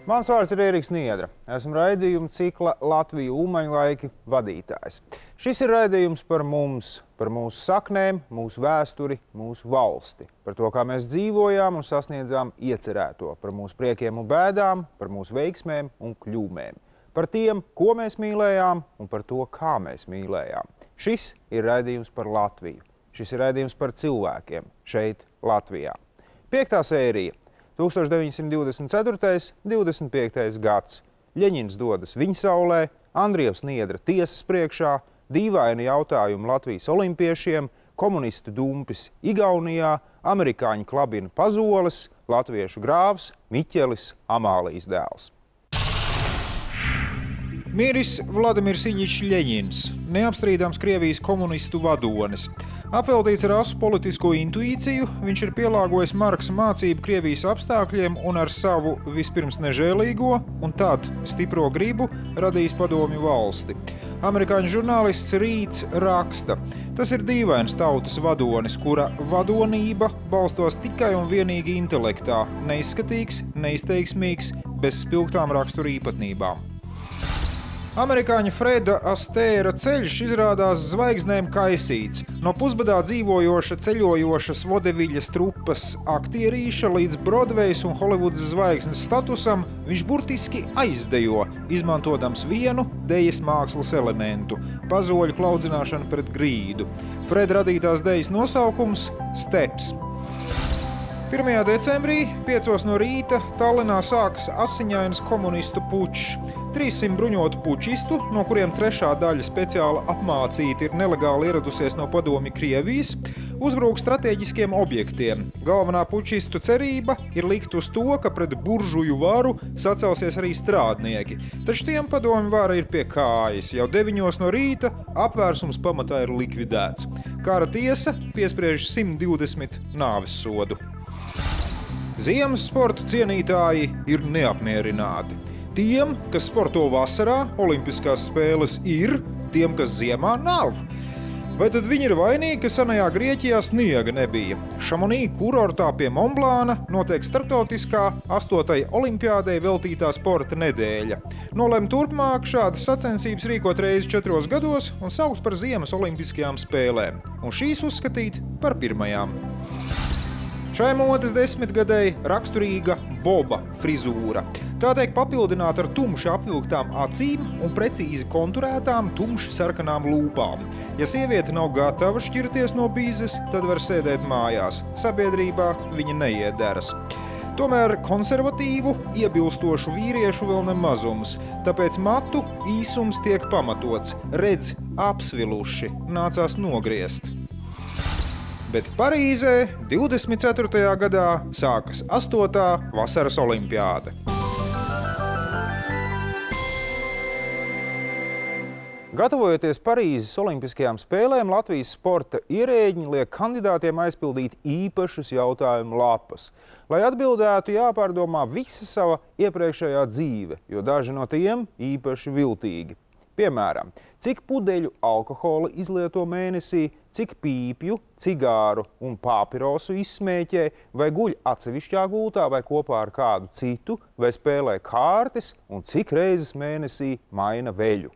Mans vārds ir Ēriks Niedra. Esmu raidījuma cikla Latvija Ulmaņlaiki vadītājs. Šis ir raidījums par mums, par mūsu saknēm, mūsu vēsturi, mūsu valsti. Par to, kā mēs dzīvojām un sasniedzām iecerēto. Par mūsu priekiem un bēdām, par mūsu veiksmēm un kļūmēm. Par tiem, ko mēs mīlējām un par to, kā mēs mīlējām. Šis ir raidījums par Latviju. Šis ir raidījums par cilvēkiem šeit, Latvijā. 5. sērija. 1924. 25. gads. Ļeņins dodas Viņsaulē, Andrievs Niedra tiesas priekšā, dīvaini jautājumi Latvijas olimpiešiem, komunistu dumpis Igaunijā, amerikāņu klabina Pazoles, latviešu grāvs Miķelis Amālijas dēls. Miris Vladimirs Iļičs Ļeņins, neapstrīdams Krievijas komunistu vadonis. Apveltīts ar asu politisko intuīciju, viņš ir pielāgojis Marksa mācību Krievijas apstākļiem un ar savu vispirms nežēlīgo un tad stipro gribu radījis padomju valsti. Amerikāņu žurnālists Rīts raksta: tas ir dīvains tautas vadonis, kura vadonība balstos tikai un vienīgi intelektā, neizskatīgs, neizteiksmīgs, bez spilgtām rakstura īpatnībām. Amerikāņa Freda Astēra ceļš izrādās zvaigznēm kaisīts. No pusbadā dzīvojoša ceļojošas vodeviļas trupas aktierīša līdz Brodvejas un Holivudas zvaigznes statusam viņš burtiski aizdejo, izmantodams vienu dejas mākslas elementu – pazoļu klaudzināšanu pret grīdu. Freda radītās dejas nosaukums – Steps. 1. decembrī 5 no rīta Tallinā sākas asiņainas komunistu pučs. 300 bruņotu pučistu, no kuriem trešā daļa speciāli apmācīti ir nelegāli ieradusies no padomju Krievijas, uzbrūk strateģiskiem objektiem. Galvenā pučistu cerība ir likt uz to, ka pret buržuju varu sacelsies arī strādnieki. Taču tiem padomju vara ir pie kājas. Jau 9 no rīta apvērsums pamatā ir likvidēts. Kara tiesa piespriež 120 nāves sodu. Ziemas sporta cienītāji ir neapmierināti. Tiem, kas sporto vasarā, olimpiskās spēles ir, tiem, kas ziemā nav. Vai tad viņi ir vainīgi, ka senajā Grieķijā sniega nebija? Šamonī kurortā pie Monblāna notiek starptautiskā 8. olimpiādei veltītā sporta nedēļa. Nolem turpmāk šādas sacensības rīkot reizi 4 gados un saukt par ziemas olimpiskajām spēlēm. Un šīs uzskatīt par pirmajām. Šai modes desmitgadēji raksturīga boba frizūra. Tā tiek papildināta ar tumši apvilktām acīm un precīzi konturētām tumši sarkanām lūpām. Ja sieviete nav gatava šķirties no bīzes, tad var sēdēt mājās. Sabiedrībā viņa neiederas. Tomēr konservatīvu, iebilstošu vīriešu vēl nemazums, tāpēc matu īsums tiek pamatots. Redz, apsviluši, nācās nogriezt. Bet Parīzē 24. gadā sākas 8. vasaras olimpiāde. Gatavojoties Parīzes olimpiskajām spēlēm, Latvijas sporta ierēģi liek kandidātiem aizpildīt īpašus jautājumu lapas. Lai atbildētu, jāpārdomā visa sava iepriekšējā dzīve, jo daži no tiem īpaši viltīgi. Piemēram, cik pudeļu alkohola izlieto mēnesī, cik pīpju, cigāru un pāpirosu izsmēķē, vai guļ atsevišķā gultā vai kopā ar kādu citu, vai spēlē kārtas un cik reizes mēnesī maina veļu.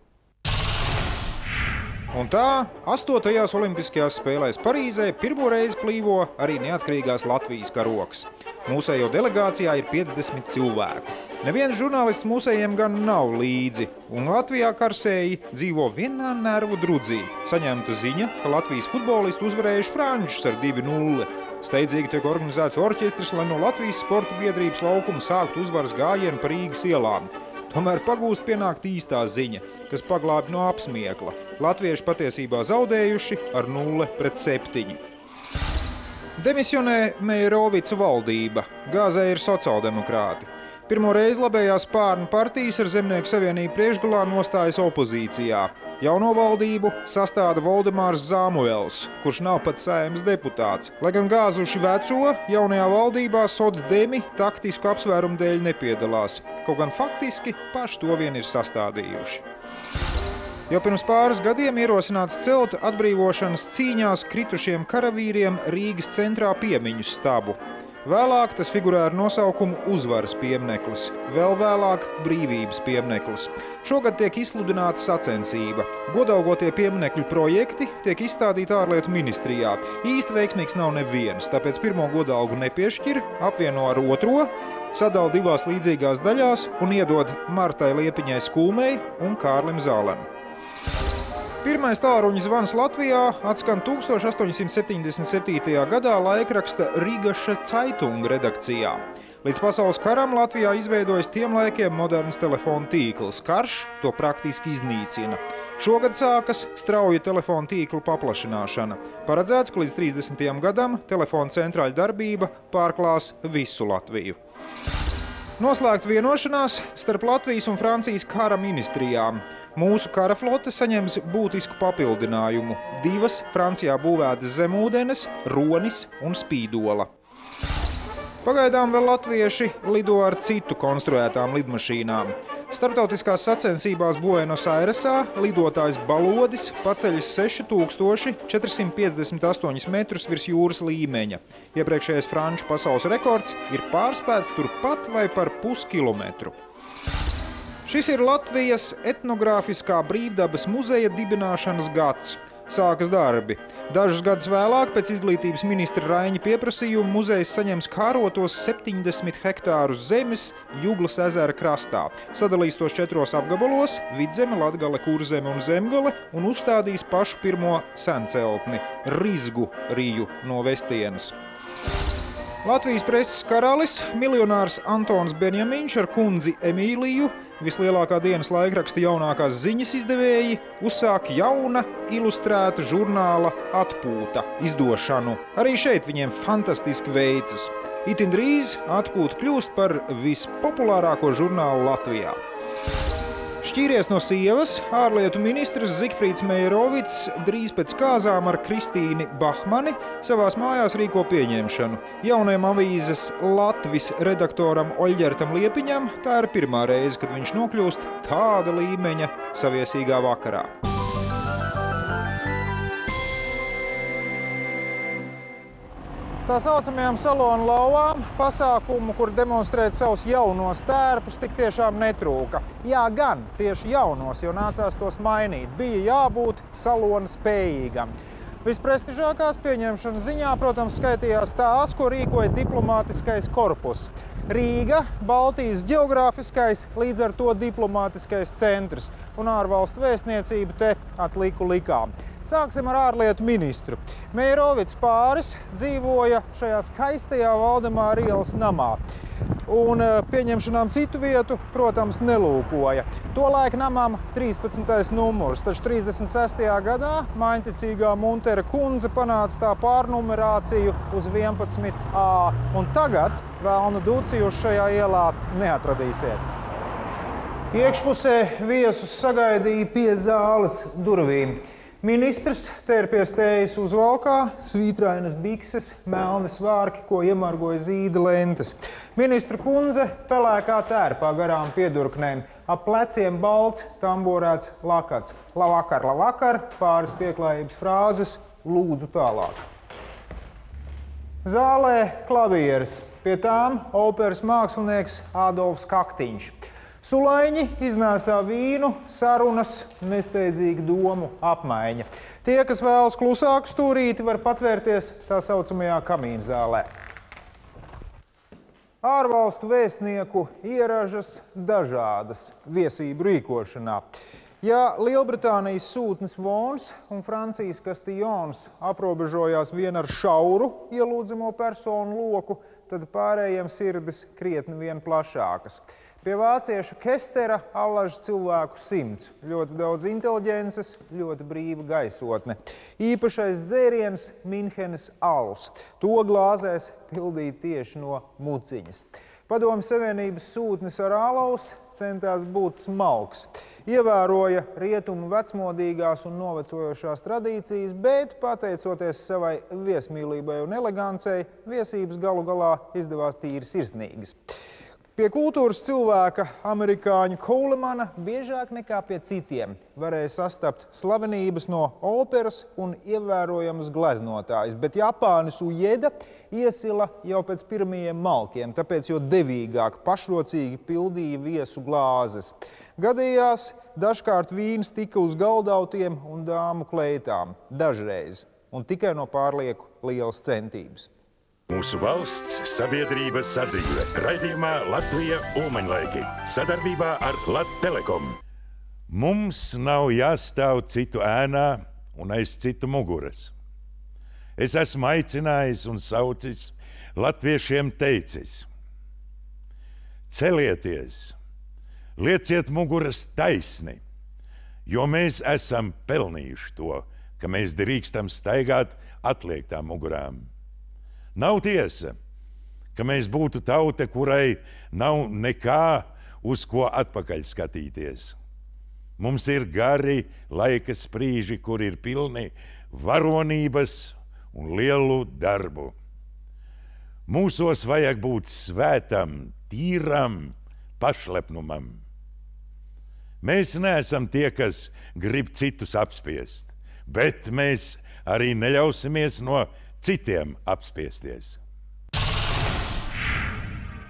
Un tā 8. olimpiskajās spēlēs Parīzē pirmo reizi plīvo arī neatkarīgās Latvijas karogs. Mūsējo delegācijā ir 50 cilvēku. Neviens žurnālists mūsējiem gan nav līdzi, un Latvijā karsēji dzīvo vienā nervu drudzī. Saņemta ziņa, ka Latvijas futbolisti uzvarējuši frančus ar 2-0. Steidzīgi tiek organizēts orķestris, lai no Latvijas sporta biedrības laukuma sāktu uzvaras gājienu pa Rīgas ielām. Tomēr pagūst pienākt īstā ziņa, kas paglābi no apsmiekla. Latvieši patiesībā zaudējuši ar 0-7. Demisionē Meijerovica valdība. Gāzē ir sociāldemokrāti. Pirmo reizi labējās spārnu partijas ar Zemnieku savienību priekšgalā nostājas opozīcijā. Jauno valdību sastāda Voldemārs Zāmuels, kurš nav pat Saeimas deputāts. Lai gan gāzuši veco, jaunajā valdībā socdemi taktisku apsvērumu dēļ nepiedalās. Kaut gan faktiski paši to vien ir sastādījuši. Jau pirms pāris gadiem ierosināts celt atbrīvošanas cīņās kritušiem karavīriem Rīgas centrā piemiņu stabu. Vēlāk tas figurē ar nosaukumu Uzvaras piemineklis, vēl vēlāk Brīvības piemineklis. Šogad tiek izsludināta sacensība. Godalgotie pieminekļu projekti tiek izstādīti ārlietu ministrijā. Īsti veiksmīgs nav neviens, tāpēc pirmo godalgu nepiešķir, apvieno ar otro, sadala divās līdzīgās daļās un iedod Martai Liepiņai Skulmei un Kārlim Zālem. Pirmais tālruņa zvans Latvijā atskan 1877. gadā laikraksta Rīgaša Zeitung redakcijā. Līdz pasaules karam Latvijā izveidojas tiem laikiem moderns telefonu tīkls. Karš to praktiski iznīcina. Šogad sākas strauja telefonu tīklu paplašināšana. Paredzēts, ka līdz 30. gadam telefonu centrāļa darbība pārklās visu Latviju. Noslēgt vienošanās starp Latvijas un Francijas kara ministrijām. Mūsu kara flote saņems būtisku papildinājumu. Divas Francijā būvētas zemūdenes, Ronis un Spīdola. Pagaidām vēl latvieši lido ar citu konstruētām lidmašīnām. Starptautiskās sacensībās Buenos Airesā lidotājs Balodis paceļas 6458 metrus virs jūras līmeņa. Iepriekšējais franču pasaules rekords ir pārspēts turpat vai par puskilometru. Šis ir Latvijas etnogrāfiskā brīvdabas muzeja dibināšanas gads. Sākas darbi. Dažus gadus vēlāk, pēc izglītības ministra Raiņa pieprasījuma, muzejs saņems kārotos 70 hektārus zemes Juglas ezera krastā. Sadalīs tos 4 apgabalos – Vidzeme, Latgale, Kurzeme un Zemgale – un uzstādīs pašu pirmo senceltni – Rizgu riju no Vestienas. Latvijas preses karalis, miljonārs Antons Benjamiņš ar kundzi Emīliju, vislielākā dienas laikraksta jaunākās ziņas izdevēji, uzsāk jauna, ilustrēta žurnāla Atpūta izdošanu. Arī šeit viņiem fantastiski veicas. Itin drīz Atpūta kļūst par vispopulārāko žurnālu Latvijā. Šķīries no sievas, ārlietu ministrs Zigfrīds Meierovics drīz pēc kāzām ar Kristīni Bahmani savās mājās rīko pieņemšanu. Jaunajam avīzes Latvis redaktoram Oļģertam Liepiņam tā ir pirmā reize, kad viņš nokļūst tāda līmeņa saviesīgā vakarā. Tā saucamajām salonu lauvām pasākumu, kur demonstrēt savus jaunos tērpus, tik tiešām netrūka. Jā, gan tieši jaunos, jo nācās tos mainīt. Bija jābūt salona spējīgam. Visprestižākās pieņemšanas ziņā, protams, skaitījās tās, ko rīkoja diplomātiskais korpus. Rīga, Baltijas ģeogrāfiskais, līdz ar to diplomātiskais centrs, un ārvalstu vēstniecību te atliku likām. Sāksim ar ārlietu ministru. Meierovics pāris dzīvoja šajā skaistajā Valdemāra ielas namā. Un pieņemšanām citu vietu, protams, nelūkoja. Tolaik namām 13. numurs, taču 36. gadā maiņticīgā Muntera kundze panāca tā pārnumerāciju uz 11A. Un tagad velnu duciju šajā ielā neatradīsiet. Iekšpusē viesus sagaidīja pie zāles durvīm. Ministrs tērpies tējas uzvalkā, svītrainas bikses, melni svārki, ko iemargoja zīda lentes. Ministra kundze pelēkā tērpā garām piedurknēm, ap pleciem balts, tamborēts lakats. Lavakar, lavakar, pāris pieklājības frāzes, lūdzu tālāk. Zālē klavieres, pie tām operas mākslinieks Ādolfs Kaktiņš. Sulaiņi iznēsā vīnu, sarunas, nesteidzīga domu apmaiņa. Tie, kas vēlas klusāku stūrīti, var patvērties tā saucamajā kamīnzālē. Ārvalstu vēstnieku ieražas dažādas viesību rīkošanā. Ja Lielbritānijas sūtnis Vons un Francijas Kastijons aprobežojās vien ar šauru ielūdzamo personu loku, tad pārējiem sirdis krietni vien plašākas. Pie vāciešu Kestera allaž cilvēku 100, ļoti daudz inteliģences, ļoti brīva gaisotne. Īpašais dzēriens Minhenes alus. To glāzēs pildīt tieši no muciņas. Padomju Savienības sūtnis ar alaus centās būt smalks. Ievēroja rietumu vecmodīgās un novecojošās tradīcijas, bet, pateicoties savai viesmīlībai un elegancei, viesības galu galā izdevās tīri sirsnīgas. Pie kultūras cilvēka amerikāņu Koulemana biežāk nekā pie citiem varēja sastapt slavenības no operas un ievērojamas gleznotājs, bet Japānis Ujeda iesila jau pēc pirmajiem malkiem, tāpēc jo devīgāk pašrocīgi pildīja viesu glāzes. Gadījās, dažkārt vīns tika uz galdautiem un dāmu kleitām, dažreiz, un tikai no pārlieku lielas centības. Mūsu valsts sabiedrība sadzīve. Raidījumā Latvija Ulmaņlaiki. Sadarbībā ar Lattelekom. Mums nav jāstāv citu ēnā un aiz citu muguras. Es esmu aicinājis un saucis latviešiem teicis: celieties, lieciet muguras taisni, jo mēs esam pelnījuši to, ka mēs drīkstam staigāt atliektām mugurām. Nav tiesa, ka mēs būtu tauta, kurai nav nekā, uz ko atpakaļ skatīties. Mums ir gari laika sprīži, kur ir pilni varonības un lielu darbu. Mūsos vajag būt svētam, tīram, pašlepnumam. Mēs neesam tie, kas grib citus apspiest, bet mēs arī neļausimies no citiem apspiesties.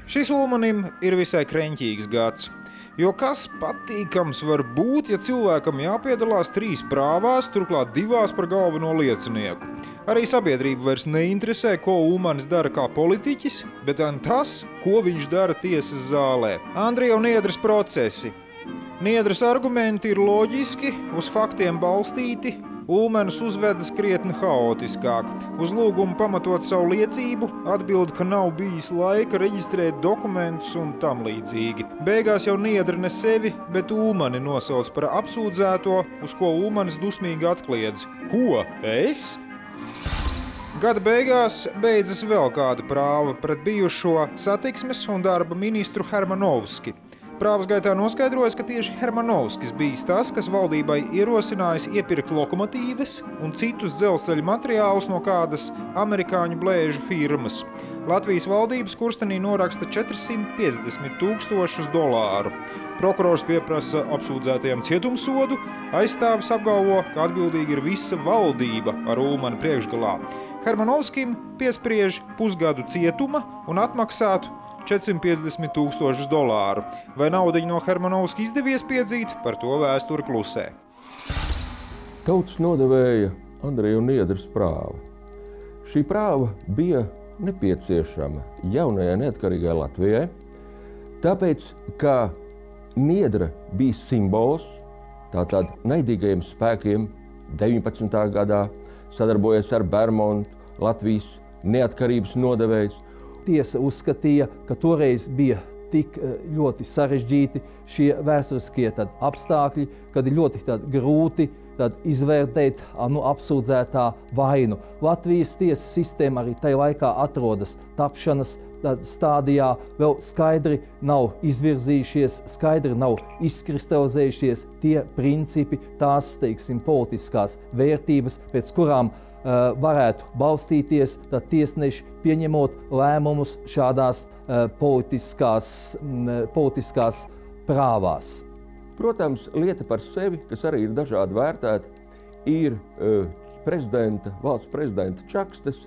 Šis Ulmanim ir visai kreņķīgs gads, jo kas patīkams var būt, ja cilvēkam jāpiedalās 3 prāvās, turklāt 2 par galveno liecinieku. Arī sabiedrība vairs neinteresē, ko Ulmanis dara kā politiķis, bet gan tas, ko viņš dara tiesas zālē. Andrija un Niedras procesi. Niedras argumenti ir loģiski, uz faktiem balstīti. Ulmanis uzvedas krietni haotiskāk. Uz lūgumu pamatot savu liecību, atbild, ka nav bijis laika reģistrēt dokumentus un tam līdzīgi. Beigās jau Niedra ne sevi, bet Ulmani nosauc par apsūdzēto, uz ko Ulmanis dusmīgi atkliedz: ko, es? Gada beigās beidzas vēl kāda prāva pret bijušo satiksmes un darba ministru Hermanovski. Prāvas gaitā noskaidrojas, ka tieši Hermanovskis bijis tas, kas valdībai ierosinājis iepirkt lokomotīves un citus dzelzceļa materiālus no kādas amerikāņu blēžu firmas. Latvijas valdības kurstenī noraksta $450 000. Prokurors pieprasa apsūdzētajiem cietumsodu, aizstāvis apgalvo, ka atbildīga ir visa valdība ar Ulmani priekšgalā. Hermanovskim piespriež pusgadu cietuma un atmaksāt $450 000. Vai naudiņu no Hermanovska izdevies piedzīt, par to vēsture klusē. Tautas nodevēja Andreja un Niedras prāva. Šī prāva bija nepieciešama jaunajai neatkarīgai Latvijai, tāpēc, ka Niedra bija simbols tātad naidīgajiem spēkiem 19. gadā, sadarbojies ar Bermontu, Latvijas neatkarības nodevējs. Tiesa uzskatīja, ka toreiz bija tik ļoti sarežģīti šie vēsturiskie apstākļi, kad ir ļoti grūti izvērtēt apsūdzētā vainu. Latvijas tiesas sistēma arī tajā laikā atrodas tapšanas stādijā, vēl skaidri nav izvirzījušies, skaidri nav izkristalizējušies tie principi, tās, teiksim, politiskās vērtības, pēc kurām varētu balstīties, tad tiesneši pieņemot lēmumus šādās politiskās prāvās. Protams, lieta par sevi, kas arī ir dažādi vērtēta, ir valsts prezidenta Čakstes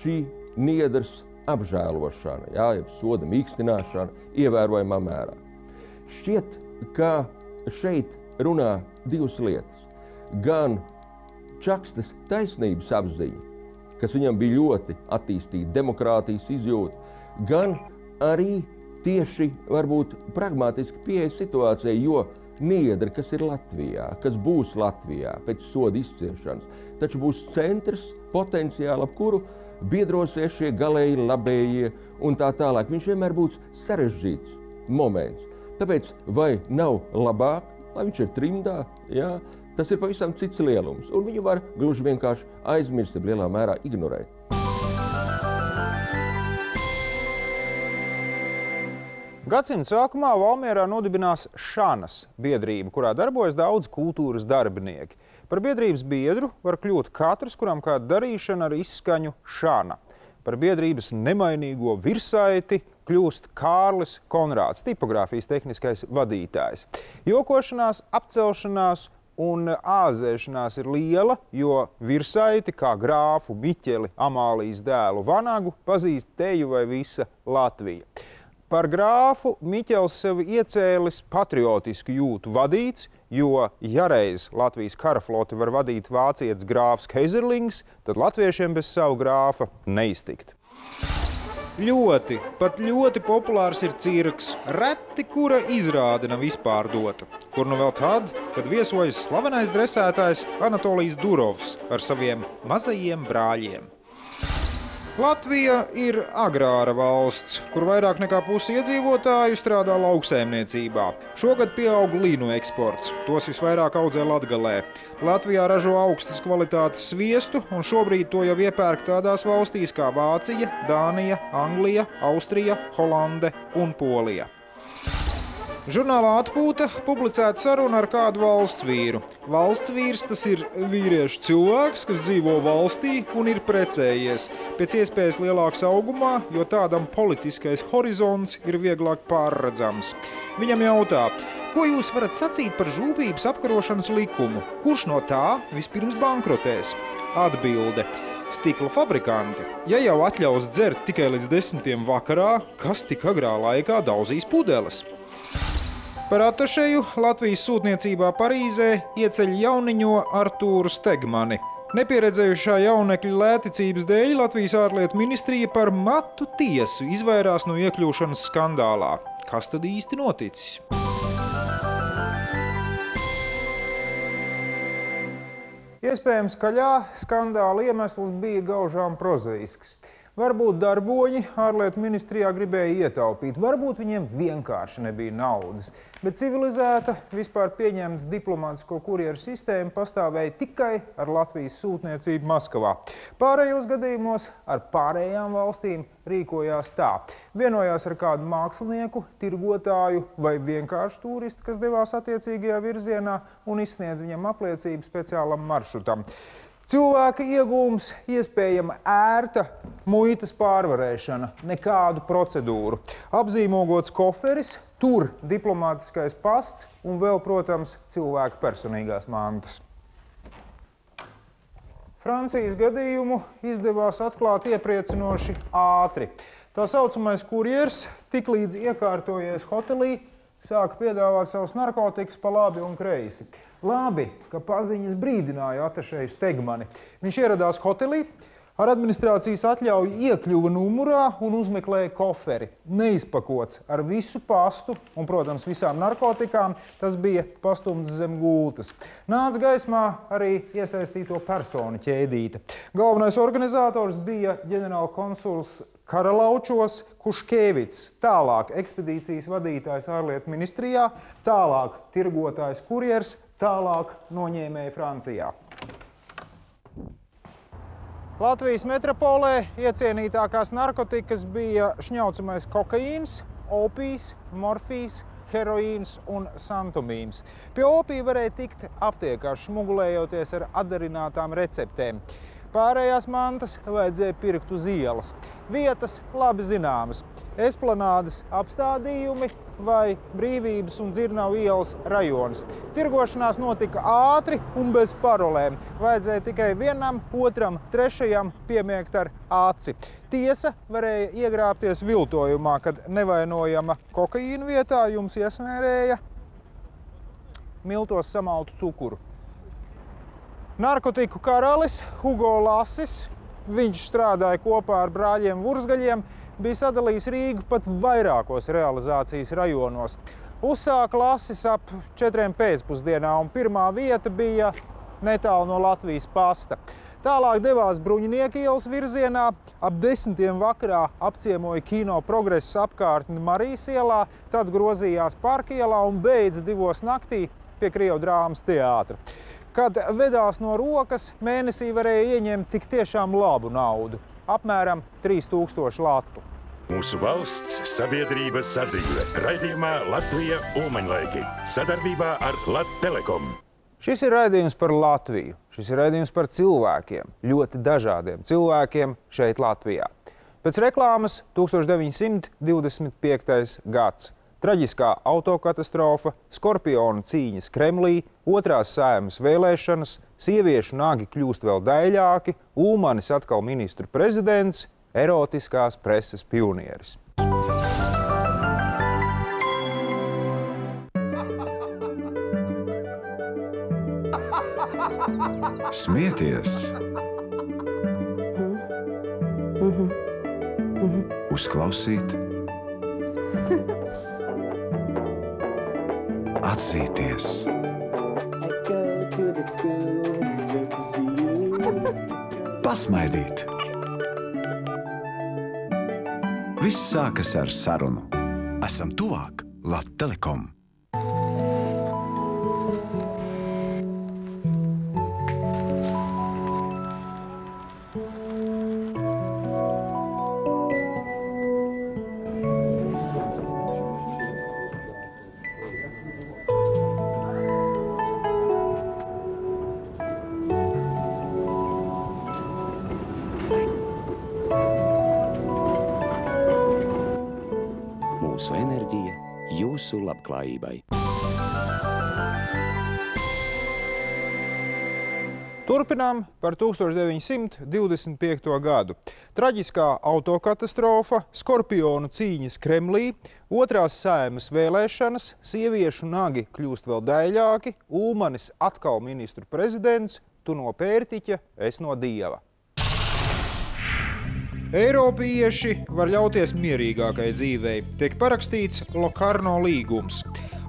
šī Niedras apžēlošana, jeb soda mīkstināšana ievērojamā mērā. Šķiet, ka šeit runā 2 lietas. Gan Čakstes taisnības apziņa, kas viņam bija ļoti attīstīta demokrātijas izjūta, gan arī tieši varbūt pragmatiski pieeja situācijai, jo Niedra, kas ir Latvijā, kas būs Latvijā pēc soda izciešanas, taču būs centrs potenciāli, ap kuru biedrosies šie galēji labējie un tā tālāk. Viņš vienmēr būs sarežģīts moments. Tāpēc vai nav labāk, lai viņš ir trimdā, jā, tas ir pavisam cits lielums, un viņu var gluži vienkārši aizmirst, lielā mērā ignorēt. Gadsimta sākumā Valmierā nodibinās Šanas biedrība, kurā darbojas daudz kultūras darbinieki. Par biedrības biedru var kļūt katrs, kuram kāda darīšana ar izskaņu Šana. Par biedrības nemainīgo virsaiti kļūst Kārlis Konrāds, tipogrāfijas tehniskais vadītājs. Jokošanās, apcelšanās un āzēšanās ir liela, jo Virsaiti, kā grāfu Miķeli Amālijas dēlu Vanagu, pazīst teju vai visa Latvija. Par grāfu Miķels sevi iecēlis patriotisku jūtu vadīts, jo, ja reiz Latvijas karafloti var vadīt vācietis grāfs Keiserlings, tad latviešiem bez savu grāfa neiztikt. Pat ļoti populārs ir cirks, reti kura izrāde nav izpārdota, kur nu vēl tad, kad viesojas slavenais dresētājs Anatolijs Durovs ar saviem mazajiem brāļiem. Latvija ir agrāra valsts, kur vairāk nekā pusi iedzīvotāju strādā lauksaimniecībā. Šogad pieaug līnu eksports, tos visvairāk audzē Latgalē. Latvijā ražo augstas kvalitātes sviestu, un šobrīd to jau iepērk tādās valstīs kā Vācija, Dānija, Anglija, Austrija, Holande un Polija. Žurnālā Atpūta publicēta saruna ar kādu valsts vīru. Valsts vīrs tas ir vīriešu cilvēks, kas dzīvo valstī un ir precējies. Pēc iespējas lielāks augumā, jo tādam politiskais horizonts ir vieglāk pārredzams. Viņam jautā, ko jūs varat sacīt par žūpības apkarošanas likumu? Kurš no tā vispirms bankrotēs? Atbilde. Stikla fabrikanti. Ja jau atļaus dzert tikai līdz 10 vakarā, kas tik agrā laikā daudzīs pudeles? Par atašeju Latvijas sūtniecībā Parīzē ieceļ jauniņo Artūru Stegmani. Nepieredzējušā jaunekļa lēticības dēļ Latvijas ārlietu ministrija par matu tiesu izvairās no iekļūšanas skandālā. Kas tad īsti noticis? Iespējams, ka skandāla iemesls bija gaužām prozaisks. Varbūt darboņi ārlietu ministrijā gribēja ietaupīt, varbūt viņiem vienkārši nebija naudas, bet civilizēta, vispār pieņemta diplomātisko kurjeru sistēma pastāvēja tikai ar Latvijas sūtniecību Maskavā. Pārējos gadījumos ar pārējām valstīm rīkojās tā. Vienojās ar kādu mākslinieku, tirgotāju vai vienkārši turistu, kas devās attiecīgajā virzienā un izsniedz viņam apliecību speciālam maršrutam. Cilvēka iegūms, iespējama ērta muitas pārvarēšana, nekādu procedūru. Apzīmogots koferis, tur diplomātiskais pasts un vēl, protams, cilvēka personīgās mantas. Francijas gadījumu izdevās atklāt iepriecinoši ātri. Tā saucamais kurjers tiklīdz iekārtojies hotelī, sāka piedāvāt savus narkotikas pa labi un kreisi. Labi, ka paziņas brīdināja atašeju Stegmani. Viņš ieradās hotelī, ar administrācijas atļauju iekļuva numurā un uzmeklēja koferi. Neizpakots ar visu pastu un, protams, visām narkotikām, tas bija pastumts zem gultas. Nāca gaismā arī iesaistīto personu ķēdīte. Galvenais organizators bija ģenerālkonsuls Karalaučos Kuškēvits, tālāk ekspedīcijas vadītājs ārlietu ministrijā, tālāk tirgotājs kurjers, tālāk noņēmēja Francijā. Latvijas metropolē iecienītākās narkotikas bija šņaucamais kokaīns, opijs, morfijs, heroīns un santomīns. Pie opija varēja tikt aptiekā, šmugulējoties ar atdarinātām receptēm. Pārējās mantas vajadzēja pirkt uz ielas. Vietas labi zināmas. Esplanādes apstādījumi vai Brīvības un Dzirnavu ielas rajonas. Tirgošanās notika ātri un bez parolēm. Vajadzēja tikai vienam, otram, trešajam piemiegt ar aci. Tiesa varēja iegrābties viltojumā, kad nevainojama kokaīna vietā jums iesmērēja miltos samaltu cukuru. Narkotiku karalis Hugo Lasis, viņš strādāja kopā ar brāļiem Vursgaļiem, bija sadalījis Rīgu pat vairākos realizācijas rajonos. Uzsāka Lasis ap 4 pēcpusdienā un pirmā vieta bija netālu no Latvijas pasta. Tālāk devās Bruņinieku ielas virzienā, ap 10 vakarā apciemoja Kino Progresa apkārtni Marijas ielā, tad grozījās Parka ielā un beidza 2 naktī pie Krievu drāmas teātra. Kad vedās no rokas, mēnesī varēja ieņemt tik tiešām labu naudu, apmēram 3000 latu. Mūsu valsts sabiedrība sadzīve. Raidījumā Latvija Ulmaņlaiki. Sadarbībā ar Lattelekom. Šis ir raidījums par Latviju. Šis ir raidījums par cilvēkiem, ļoti dažādiem cilvēkiem šeit Latvijā. Pēc reklāmas 1925. gads. Traģiskā autokatastrofa, Skorpionu cīņas Kremlī, otrās Saeimas vēlēšanas, sieviešu nagi kļūst vēl daļāki, Ulmanis atkal ministru prezidents, erotiskās preses pionieris. Smieties! Uzklausīt, atzīties, pasmaidīt. Viss sākas ar sarunu. Esam tuvāk Latvtelekom. Mūsu enerģija jūsu labklājībai. Turpinām par 1925. gadu. Traģiskā autokatastrofa, Skorpionu cīņas Kremlī, otrās Saeimas vēlēšanas, sieviešu nagi kļūst vēl daļāki, Ulmanis atkal ministru prezidents, tu no pērtiķa, es no dieva. Eiropieši var ļauties mierīgākai dzīvei. Tiek parakstīts Locarno līgums.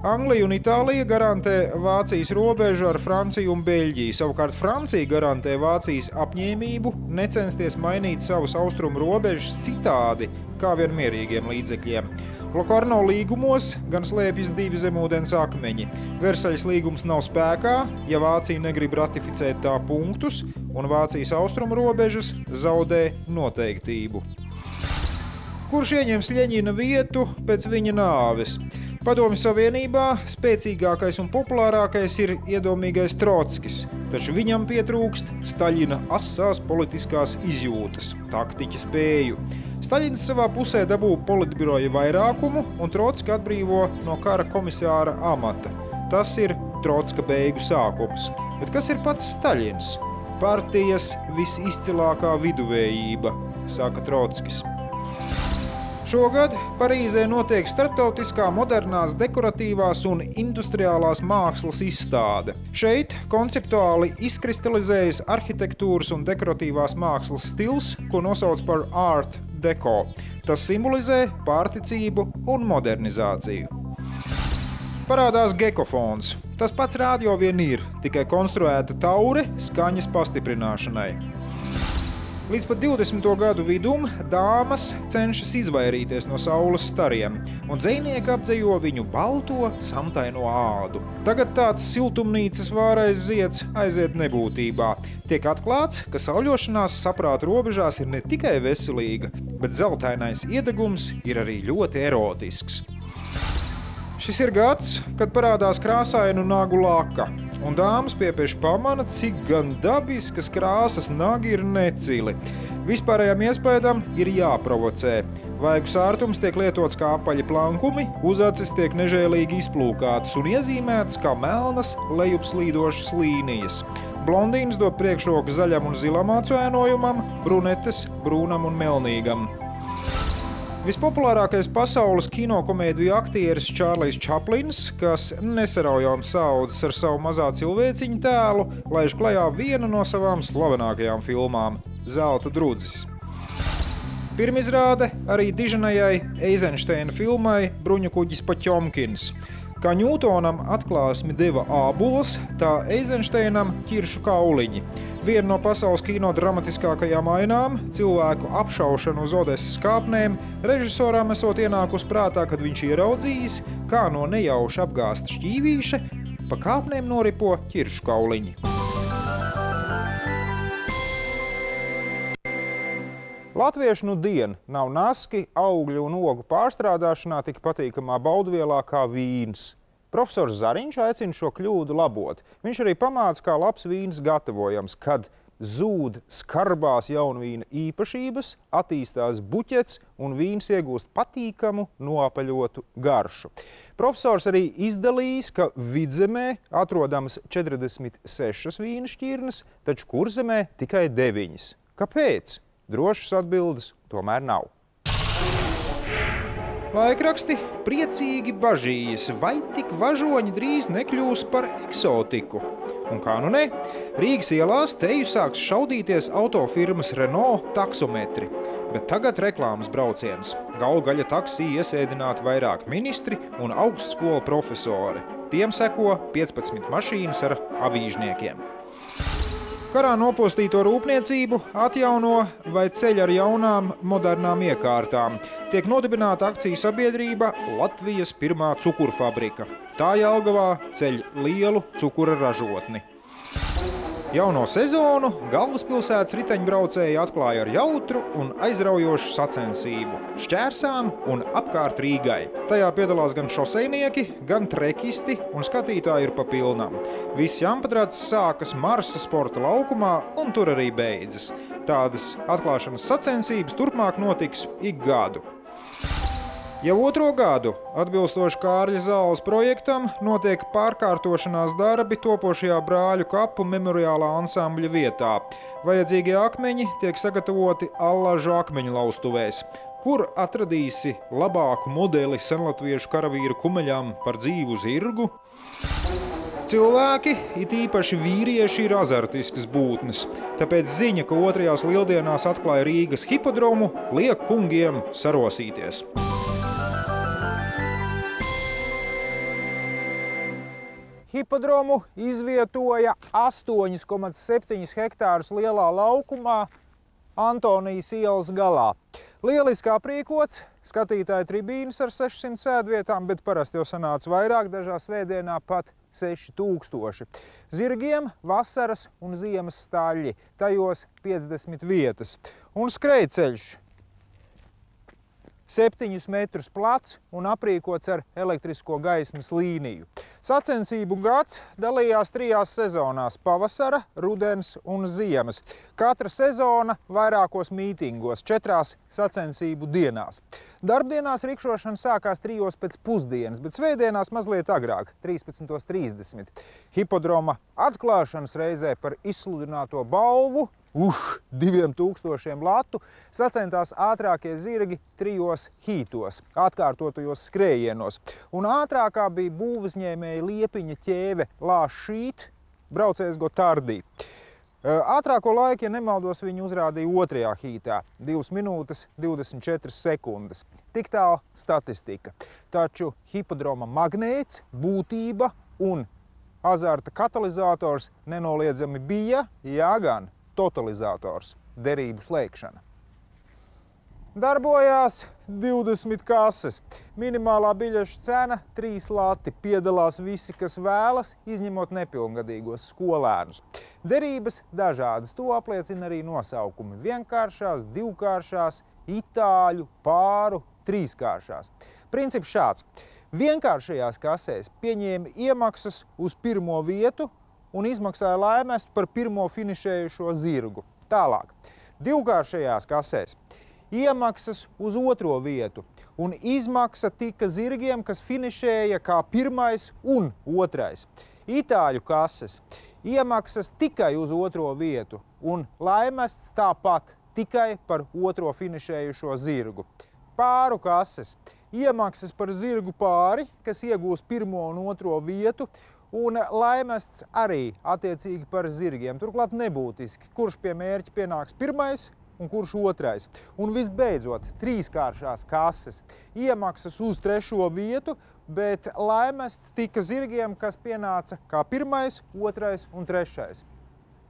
Anglija un Itālija garantē Vācijas robežu ar Franciju un Beļģiju. Savukārt Francija garantē Vācijas apņēmību necensties mainīt savus austrumu robežas citādi, kā vien mierīgiem līdzekļiem. Locarno līgumos gan slēpjas divi zemūdens akmeņi. Versaļas līgums nav spēkā, ja Vācija negrib ratificēt tā punktus, un Vācijas austrumu robežas zaudē noteiktību. Kurš ieņems Ļeņina vietu pēc viņa nāves? Padomju Savienībā spēcīgākais un populārākais ir iedomīgais Trotskis, taču viņam pietrūkst Staļina asās politiskās izjūtas, taktiķa spēju. Staļins savā pusē dabū politbiroja vairākumu un Trotski atbrīvo no kara komisāra amata. Tas ir Trotska beigu sākums. Bet kas ir pats Staļins? Partijas visizcilākā viduvējība, saka Trotskis. Šogad Parīzē notiek starptautiskā modernās dekoratīvās un industriālās mākslas izstāde. Šeit konceptuāli izkristalizējas arhitektūras un dekoratīvās mākslas stils, ko nosauc par Art Deco. Tas simbolizē pārticību un modernizāciju. Parādās gekofons. Tas pats rādio vien ir, tikai konstruēta taure skaņas pastiprināšanai. Līdz pat 20. gadu vidum dāmas cenšas izvairīties no saules stariem, un dzejnieki apdzejo viņu balto samtaino ādu. Tagad tāds siltumnīcas vārais zieds aiziet nebūtībā. Tiek atklāts, ka sauļošanās saprāta robežās ir ne tikai veselīga, bet zeltainais iedegums ir arī ļoti erotisks. Šis ir gads, kad parādās krāsainu nagu laka, un dāmas piepieši pamana, cik gan dabiskas krāsas nagi ir necili. Vispārējām iespējām ir jāprovocē. Vaigu sārtums tiek lietots kā apaļi plankumi, uzacis tiek nežēlīgi izplūkātas un iezīmētas kā melnas lejupslīdošas līnijas. Blondīnas dod priekšroku zaļam un zilam acu ēnojumam, brunetes brūnam un melnīgam. Vispopulārākais pasaules kinokomēdiju aktieris Čārlijs Čaplins, kas nesaraujām saaudzes ar savu mazā cilvēciņu tēlu, laiž klajā vienu no savām slavenākajām filmām – Zelta drudzis. Pirmizrāde arī diženajai Eizenšteina filmai Bruņukuģis Paķomkins. Kā Ņūtonam atklāsmi deva ābols, tā Eizenšteinam ķiršu kauliņi. Viena no pasaules kino dramatiskākajām ainām, cilvēku apšaušanu uz Odesas kāpnēm, režisoram esot ienākus prātā, kad viņš ieraudzījis, kā no nejauša apgāsta šķīvīša pa kāpnēm noripo ķiršu kauliņi. Latviešu nu dien nav naski, augļu un ogu pārstrādāšanā tik patīkamā baudvielā kā vīns. Profesors Zariņš aicina šo kļūdu labot. Viņš arī pamāca, kā labs vīns gatavojams, kad zūd skarbās jaunvīna īpašības, attīstās buķets un vīns iegūst patīkamu, noapaļotu garšu. Profesors arī izdalījis, ka Vidzemē atrodamas 46 vīna šķirnes, taču Kurzemē tikai 9. Kāpēc? Drošas atbildes tomēr nav. Laikraksti priecīgi bažījas, vai tik važoņi drīz nekļūs par eksotiku. Un kā nu ne, Rīgas ielās teju sāks šaudīties autofirmas Renault taksometri. Bet tagad reklāmas brauciens. Gaļa taksī iesēdināti vairāk ministri un augstskolu profesori. Tiem seko 15 mašīnas ar avīžniekiem. Karā nopostīto rūpniecību atjauno vai ceļ ar jaunām, modernām iekārtām. Tiek nodibināta akciju sabiedrība Latvijas pirmā cukurfabrika. Tā Jelgavā ceļ lielu cukura ražotni. Jauno sezonu galvaspilsētas riteņbraucēji atklāja ar jautru un aizraujošu sacensību – šķērsām un apkārt Rīgai. Tajā piedalās gan šosejnieki, gan trekisti un skatītāji ir pa pilnam. Viss Jampadrats sākas Marsa sporta laukumā un tur arī beidzas. Tādas atklāšanas sacensības turpmāk notiks ik gadu. Jau otro gadu, atbilstoši Kārļa Zāles projektam, notiek pārkārtošanās darbi topošajā Brāļu kapu memoriālā ansambļa vietā. Vajadzīgie akmeņi tiek sagatavoti Allažu akmeņu laustuvēs, kur atradīsi labāku modeli senlatviešu karavīru kumeļam par dzīvu zirgu. Cilvēki, it īpaši vīrieši, ir azartiskas būtnes, tāpēc ziņa, ka otrajās lieldienās atklāja Rīgas hipodromu, liek kungiem sarosīties. Hipodromu izvietoja 8,7 hektārus lielā laukumā Antonijas ielas galā. Lieliski aprīkots, skatītāju tribīnes ar 600 sēdvietām, bet parasti jau sanāca vairāk, dažā svētdienā pat 6000. Zirgiem vasaras un ziemas staļļi, tajos 50 vietas. Un skrejceļš 7 metrus plats un aprīkots ar elektrisko gaismas līniju. Sacensību gads dalījās 3 sezonās – pavasara, rudens un ziemas. Katra sezona vairākos mītingos, 4 sacensību dienās. Darbdienās rikšošana sākās 3 pēc pusdienas, bet svētdienās mazliet agrāk, 13:30. Hipodroma atklāšanas reizē par izsludināto balvu 2000 latu sacentās ātrākie zirgi 3 hītos, atkārtotajos skrējienos. Un ātrākā bija būvuzņēmēja Liepiņa ķēve Lāšīt, braucējs Gotardī. Ātrāko laiku, ja nemaldos, viņi uzrādīja 2. hītā – 2 minūtes 24 sekundes. Tik tālu statistika. Taču hipodroma magnēts, būtība un azarta katalizators nenoliedzami bija, jā gan, totalizators – derību slēgšana. Darbojās 20 kases. Minimālā biļešu cena 3 lati. Piedalās visi, kas vēlas, izņemot nepilngadīgos skolēnus. Derības dažādas, to apliecina arī nosaukumi. Vienkāršās, divkāršās, itāļu, pāru, trīskāršās. Princips šāds. Vienkāršajās kasēs pieņēma iemaksas uz 1. vietu un izmaksāja laimestu par 1. finišējušo zirgu. Tālāk. Divkāršajās kasēs iemaksas uz 2. vietu un izmaksa tika zirgiem, kas finišēja kā 1. un 2. Itāļu kases iemaksas tikai uz 2. vietu un laimests tāpat tikai par 2. finišējušo zirgu. Pāru kases iemaksas par zirgu pāri, kas iegūs 1. un 2. vietu, un laimests arī attiecīgi par zirgiem. Turklāt nebūtiski, kurš pie mērķa pienāks 1. un kurš 2. Un visbeidzot, trīskāršās kases iemaksas uz 3. vietu, bet laimests tika zirgiem, kas pienāca kā 1., 2. un 3.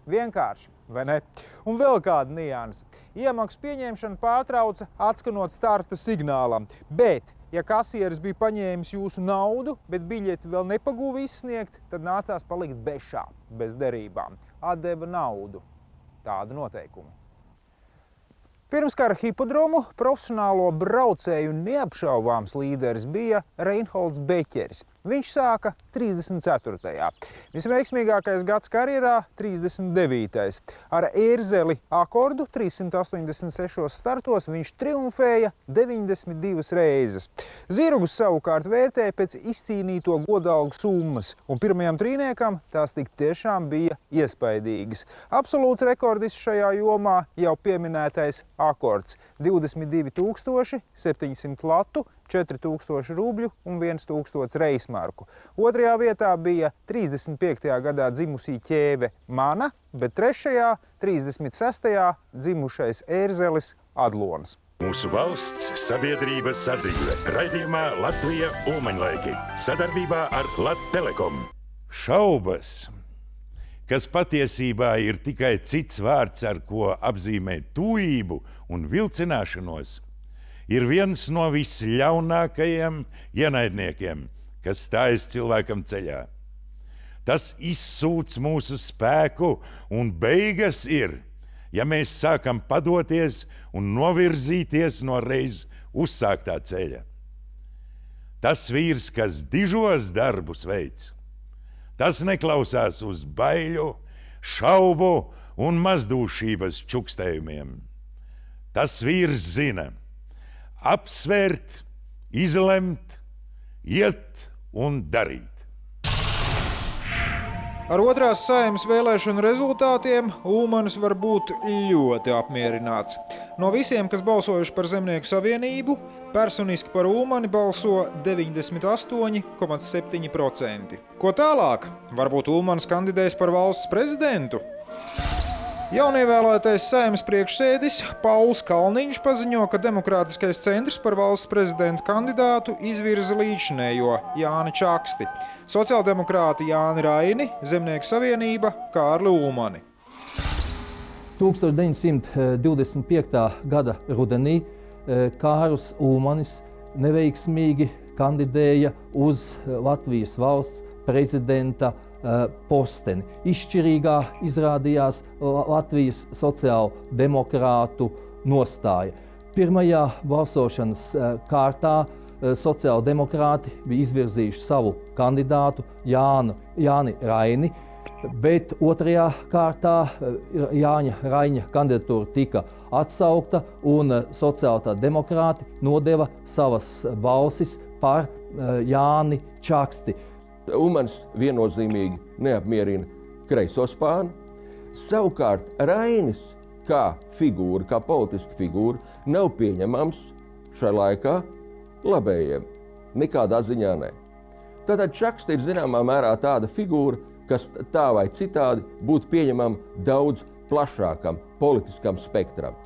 Vienkārši, vai ne? Un vēl kāda nianse. Iemaksu pieņemšana pārtrauca atskanot starta signālam, bet, ja kasieris bija paņēmis jūsu naudu, bet biļeti vēl nepaguva izsniegt, tad nācās palikt bešā, bez derībām. Atdeva naudu. Tāda noteikuma. Pirmskara hipodromu profesionālo braucēju neapšaubāms līderis bija Reinholds Beķeris. viņš sāka 34. Visveiksmīgākais gads karjerā – 39. Ar Ērzeli akordu 386 startos viņš triumfēja 92 reizes. Zirgus savukārt vērtēja pēc izcīnīto godalgu summas, un pirmajam trīniekam tās tik tiešām bija iespaidīgas. Absolūts rekordists šajā jomā jau pieminētais akords – 22 700 latu, 4000 rubļu un 1000 reismarku. Otrajā vietā bija 35. gadā dzimusī ķēve Mana, bet trešajā, 36. dzimušais Ērzelis Adlons. Mūsu valsts sabiedrība sadzīve. Raidījumā Latvija Ulmaņlaiki. Sadarbībā ar Lat-Telekom. Šaubas, kas patiesībā ir tikai cits vārds, ar ko apzīmēt tūlību un vilcināšanos, ir viens no visļaunākajiem ienaidniekiem, kas stājas cilvēkam ceļā. Tas izsūc mūsu spēku, un beigas ir, ja mēs sākam padoties un novirzīties no reiz uzsāktā ceļa. Tas vīrs, kas dižos darbus veids, tas neklausās uz baiļu, šaubu un mazdūšības čukstējumiem. Tas vīrs zina apsvērt, izlemt, iet un darīt. Ar otrās Saeimas vēlēšanu rezultātiem Ulmanis var būt ļoti apmierināts. No visiem, kas balsojuši par Zemnieku savienību, personiski par Ulmani balso 98,7%. Ko tālāk? Varbūt Ulmanis kandidēs par valsts prezidentu? Jaunievēlētais Saeimas priekšsēdis Pauls Kalniņš paziņo, ka Demokrātiskais centrs par valsts prezidenta kandidātu izvirza līdzinējo Jāni Čaksti, sociāldemokrāti Jāni Raini, Zemnieku savienība Kārli Ulmani. 1925. gada rudenī Kārlis Ulmanis neveiksmīgi kandidēja uz Latvijas valsts prezidenta posteni. Izšķirīgā izrādījās Latvijas sociāldemokrātu nostāja. Pirmajā balsošanas kārtā sociāldemokrāti bija izvirzījuši savu kandidātu Jāni Raini, bet otrajā kārtā Jāņa Raiņa kandidatūra tika atsaukta un sociāldemokrāti nodeva savas balsis par Jāni Čaksti. Ulmanis viennozīmīgi neapmierina kreiso spāni. Savukārt Rainis kā figūra, kā politiska figūra, nav pieņemams šai laikā labējiem. Nekādā ziņā ne. Tātad Čakste ir zināmā mērā tāda figūra, kas tā vai citādi būtu pieņemama daudz plašākam politiskam spektram.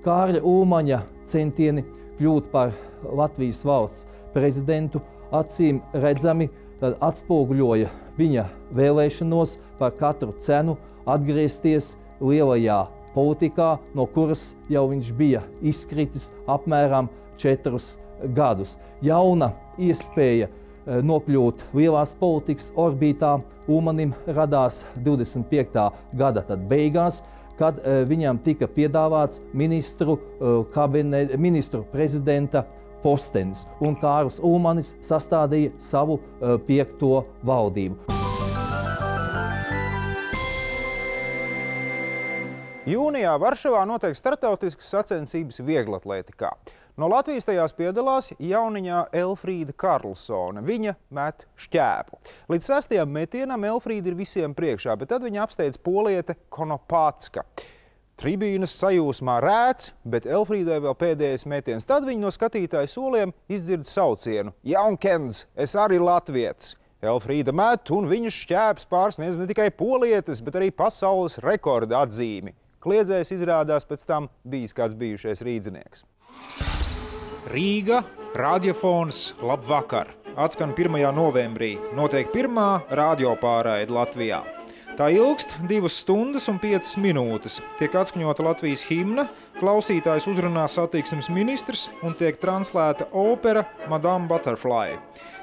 Kārļa Ulmaņa centieni kļūt par Latvijas valsts prezidentu acīm redzami tad atspoguļoja viņa vēlēšanos par katru cenu atgriezties lielajā politikā, no kuras jau viņš bija izkritis apmēram 4 gadus. Jauna iespēja nokļūt lielās politikas orbītā Ulmanim radās 25. gada beigās, kad viņam tika piedāvāts ministru prezidenta postenis, un Kārlis Ulmanis sastādīja savu 5. valdību. Jūnijā Varšavā notiek starptautiskas sacensības vieglatlētikā. No Latvijas tajās piedalās jauniņā Elfrīda Karlsone. Viņa met šķēpu. Līdz 6. metienam Elfrīda ir visiem priekšā, bet tad viņa apsteidz poliete Konopatska. Tribīnas sajūsmā rēc, bet Elfrīdai vēl pēdējais metiens. Tad viņa no skatītāju soliem izdzird saucienu: "Jaunkens, es arī latvietis!" Elfrīda met, un viņas šķēps pārsniedz ne tikai polietes, bet arī pasaules rekorda atzīmi. Kliedzējs izrādās pēc tam bijis kāds bijušais rīdzinieks. Rīga, radiofons, labvakar! Atskan 1. novembrī. Notiek pirmā radiopāraide Latvijā. Tā ilgst 2 stundas un 5 minūtes. Tiek atskaņota Latvijas himna, klausītājs uzrunā satiksmes ministrs un tiek translēta opera Madame Butterfly.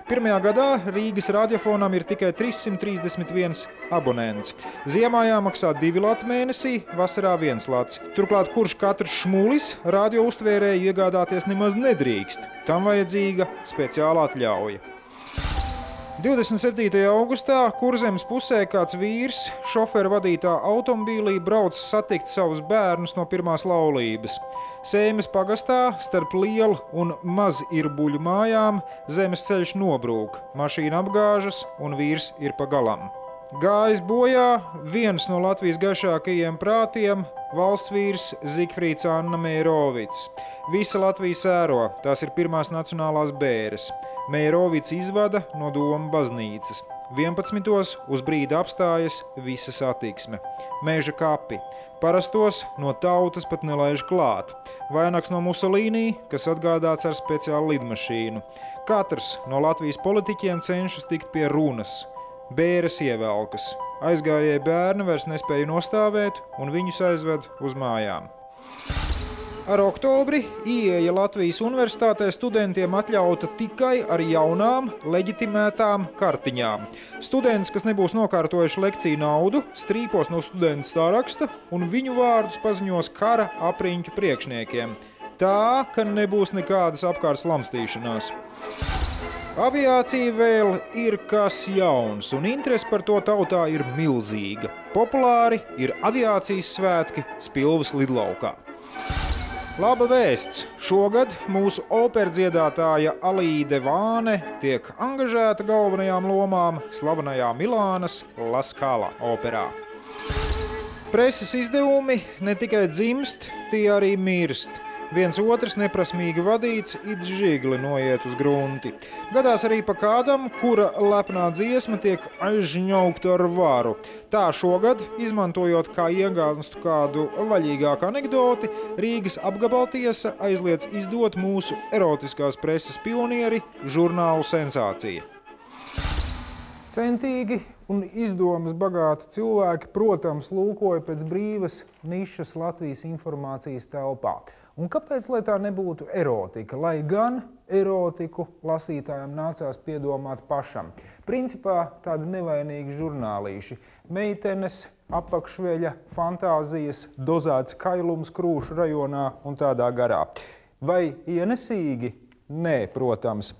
Pirmajā gadā Rīgas radiofonam ir tikai 331 abonents. Ziemā jāmaksā 2 lati mēnesī, vasarā 1 lats. Turklāt kurš katrs šmulis radio uztvērēju iegādāties nemaz nedrīkst. Tam vajadzīga speciāla atļauja. 27. augustā Kurzemes pusē kāds vīrs šoferu vadītā automobīlī brauc satikt savus bērnus no pirmās laulības. Sēmes pagastā starp lielu un maz irbuļu mājām zemes ceļš nobrūk, mašīna apgāžas un vīrs ir pa galam. Gājis bojā viens no Latvijas gaišākajiem prātiem, valsts vīrs Zigfrīds Anna Meirovics. Visa Latvija sēro, tās ir pirmās nacionālās bēres. Meirovics izvada no Doma baznīcas. 11. uz brīdi apstājas visa satiksme. Meža kapi. Parastos no tautas pat nelaiž klāt. Vainags no Musolīnī, kas atgādāts ar speciālu lidmašīnu. Katrs no Latvijas politiķiem cenšas tikt pie runas. Bēres ievelkas. Aizgājēji bērni vairs nespēja nostāvēt un viņus aizved uz mājām. Ar oktobri ieeja Latvijas universitātē studentiem atļauta tikai ar jaunām, leģitimētām kartiņām. Students, kas nebūs nokārtojuši lekciju naudu, strīpos no studenta stāraksta un viņu vārdus paziņos kara apriņķu priekšniekiem. Tā, ka nebūs nekādas apkārt lamstīšanās. Aviācija vēl ir kas jauns, un interese par to tautā ir milzīga. Populāri ir aviācijas svētki Spilves lidlaukā. Laba vēsts! Šogad mūsu operdziedātāja Alīde Vāne tiek angažēta galvenajām lomām slavenajā Milānas La Scala operā. Preses izdevumi ne tikai dzimst, tie arī mirst. Viens otrs neprasmīgi vadīts, it žigli noiet uz grunti. Gadās arī pa kādam, kura lepnā dziesma tiek aizžņaukta ar varu. Tā šogad, izmantojot kā iegānstu kādu vaļīgāku anekdoti, Rīgas apgabaltiesa aizliedz izdot mūsu erotiskās preses pionieri žurnālu Sensācija. Centīgi un izdomas bagāti cilvēki, protams, lūkoja pēc brīvas nišas Latvijas informācijas telpā. Un kāpēc, lai tā nebūtu erotika, lai gan erotiku lasītājiem nācās piedomāt pašam? Principā tādi nevainīgi žurnālīši, meitenes, apakšveļa, fantāzijas, dozēts kailums Krūšu rajonā un tādā garā. Vai ienesīgi? Nē, protams.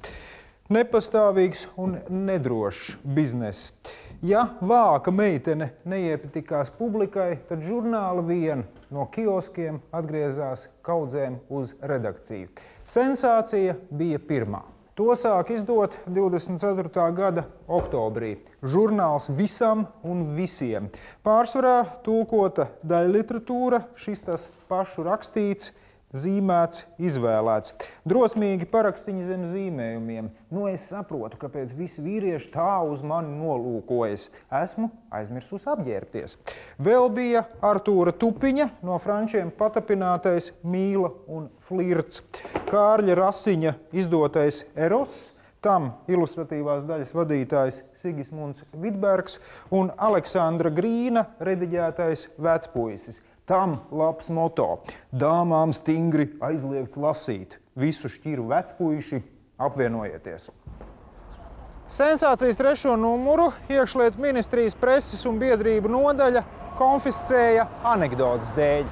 Nepastāvīgs un nedrošs bizness. Ja vāka meitene neiepatikās publikai, tad žurnāli vien no kioskiem atgriezās kaudzēm uz redakciju. Sensācija bija pirmā. To sāk izdot 24. gada oktobrī. Žurnāls visam un visiem. Pārsvarā tulkota daļliteratūra, šis tas pašu rakstīts, zīmēts, izvēlēts. Drosmīgi parakstiņi zem zīmējumiem. Es saprotu, kāpēc visi vīrieši tā uz mani nolūkojas. Esmu aizmirsus apģērbties. Vēl bija Artūra Tupiņa no frančiem patapinātais Mīla un flirts. Kārļa Rasiņa izdotais Eros, tam ilustratīvās daļas vadītājs Sigismunds Vidbergs un Aleksandra Grīna rediģētais Vecpuisis. Tam labs moto. Dāmām stingri aizliegts lasīt. Visu šķiru vecpuiši apvienojieties. Sensācijas 3. numuru iekšlietu ministrijas preses un biedrību nodaļa konfiscēja anekdotas dēļ.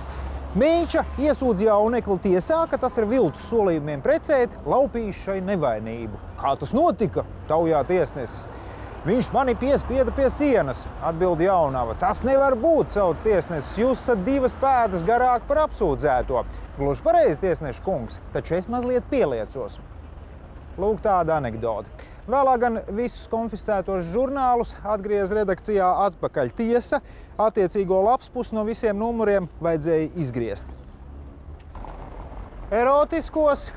Mīča iesūdz jaunekli tiesā, ka tas ir viltus solījumiem precēt, laupījis šai nevainību. Kā tas notika? Taujā tiesnesis. Viņš mani piespieda pie sienas, atbild jaunava. Tas nevar būt, sauc tiesnesis. Jūs esat 2 pēdas garāk par apsūdzēto. Gluži pareizi, tiesneša kungs, taču es mazliet pieliecos. Lūk tāda anekdote. Vēlāk gan visus konfiscētos žurnālus atgriez redakcijā atpakaļ tiesa. Attiecīgo lapspusi no visiem numuriem vajadzēja izgriezt. Erotiskos?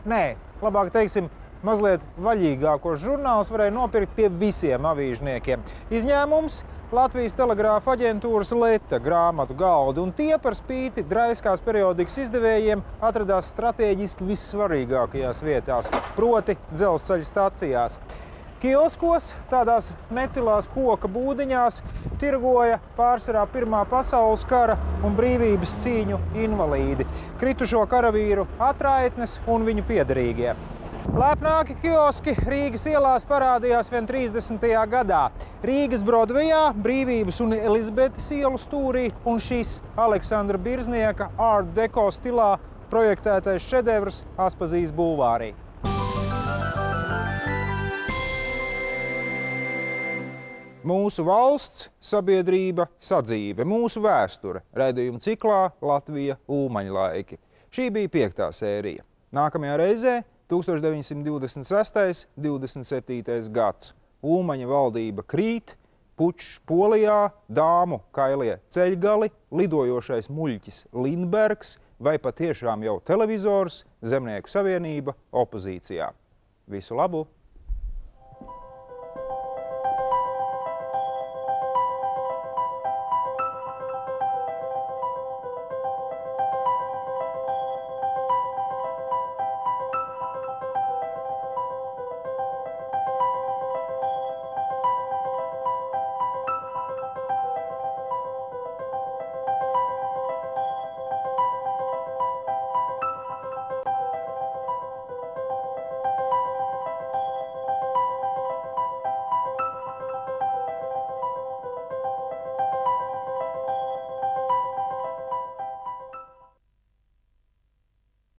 Nē, labāk teiksim, mazliet vaļīgākos žurnālus varēja nopirkt pie visiem avīžniekiem. Izņēmums Latvijas telegrāfa aģentūras Leta grāmatu galdi, un tie par spīti draiskās periodikas izdevējiem atradās stratēģiski vissvarīgākajās vietās, proti dzelzceļa stacijās. Kioskos, tādās necilās koka būdiņās, tirgoja pārsvarā Pirmā pasaules kara un brīvības cīņu invalīdi, kritušo karavīru atraitnes un viņu piederīgie. Lēpnāki kioski Rīgas ielās parādījās vien 30. gadā. Rīgas Brodvejā, Brīvības un Elizabetes ielu stūrī un šis Aleksandra Birznieka Art Deco stilā projektētais šedevrs Aspazijas bulvārī. Mūsu valsts, sabiedrība, sadzīve, mūsu vēsture, raidījuma ciklā Latvija Ulmaņlaiki. Šī bija 5. sērija. Nākamajā reizē 1926. 27. gads. Ulmaņa valdība krīt, pučs Polijā, dāmu kailie ceļgali, lidojošais muļķis Lindbergs vai patiešām jau televizors, Zemnieku savienība opozīcijā. Visu labu!